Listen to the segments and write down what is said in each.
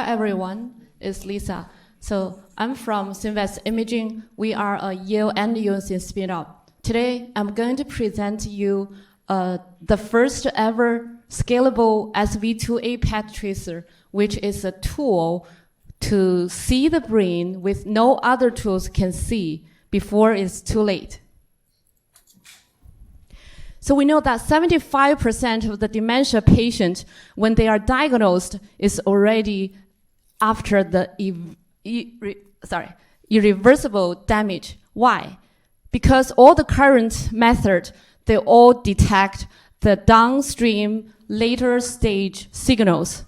Hi everyone, it's Lisa. So I'm from SynVest Imaging. We are a Yale and UNC spin-off. Today I'm going to present to you the first ever scalable SV2A PET tracer, which is a tool to see the brain with no other tools can see before it's too late. So we know that 75% of the dementia patients, when they are diagnosed, is already after the irreversible damage. Why? Because all the current methods, they all detect the downstream later stage signals.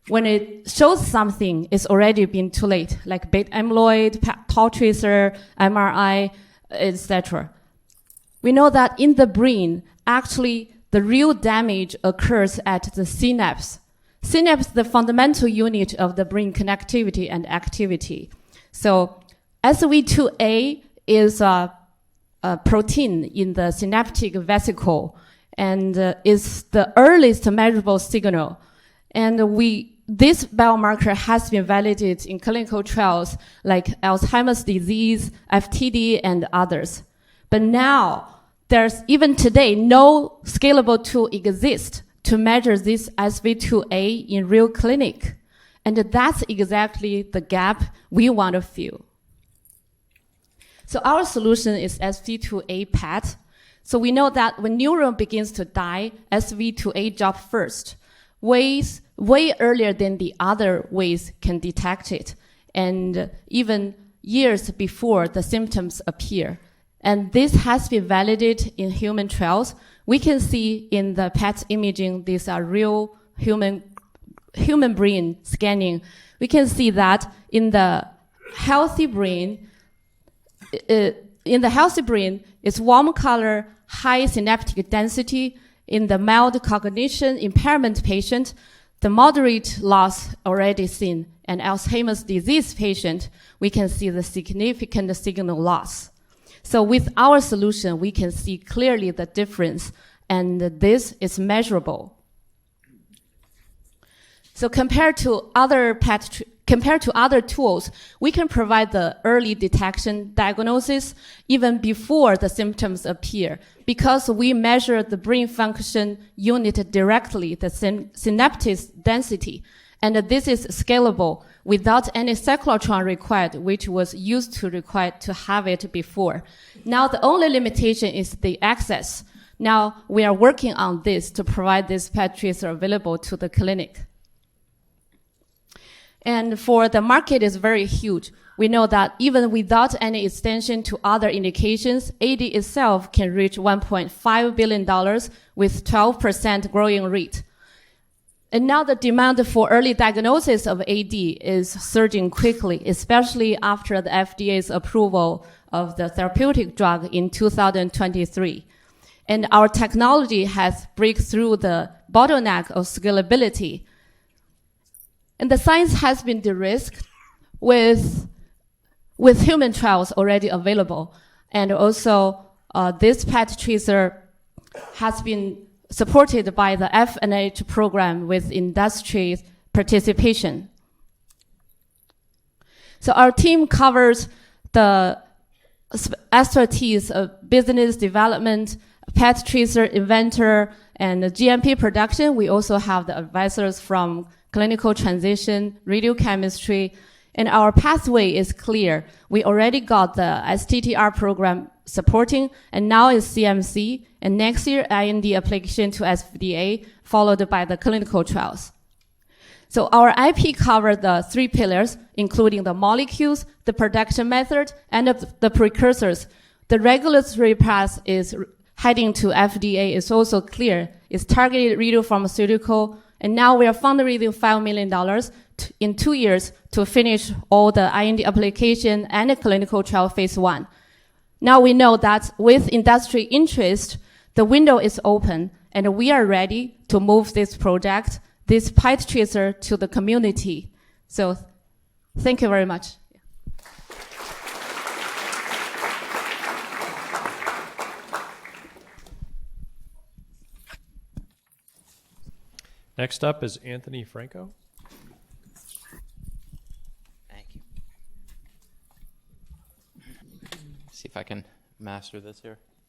When it shows something, it's already been too late, like beta amyloid, tau tracer, MRI, etc. We know that in the brain, actually, the real damage occurs at the synapse. Synapse is the fundamental unit of the brain connectivity and activity. So SV2A is a protein in the synaptic vesicle and is the earliest measurable signal. And this biomarker has been validated in clinical trials like Alzheimer's disease, FTD, and others. But now, there's even today no scalable tool exists to measure this SV2A in real clinic. And that's exactly the gap we want to fill. So our solution is SV2A PET. So we know that when neuron begins to die, SV2A drops first, way earlier than the other ways can detect it, and even years before the symptoms appear. And this has been validated in human trials. We can see in the PET imaging, these are real human brain scanning. We can see that in the healthy brain, it's warm color, high synaptic density. In the mild cognition impairment patient, the moderate loss already seen. And Alzheimer's disease patient, we can see the significant signal loss. So with our solution, we can see clearly the difference, and this is measurable. So compared to other tools, we can provide the early detection diagnosis even before the symptoms appear, because we measure the brain function unit directly, the synaptic density. And this is scalable without any cyclotron required, which was used to require to have it before. Now the only limitation is the access. Now we are working on this to provide this PET tracer available to the clinic. And for the market is very huge. We know that even without any extension to other indications, AD itself can reach $1.5 billion with 12% growing rate. And now the demand for early diagnosis of AD is surging quickly, especially after the FDA's approval of the therapeutic drug in 2023. And our technology has break through the bottleneck of scalability. And the science has been de-risked with human trials already available. And also, this PET tracer has been supported by the F&H program with industry participation. So our team covers the expertise of business development, PET tracer inventor, and GMP production. We also have the advisors from clinical transition, radiochemistry, and our pathway is clear. We already got the STTR program supporting, and now is CMC, and next year IND application to FDA, followed by the clinical trials. So our IP covers the 3 pillars, including the molecules, the production method, and the precursors. The regulatory path is heading to FDA is also clear. It's targeted radiopharmaceutical, and now we are fundraising $5 million in 2 years to finish all the IND application and the clinical trial phase 1. Now we know that with industry interest, the window is open, and we are ready to move this project, this PET tracer, to the community. So thank you very much. Next up is Anthony Franco. See if I can master this here.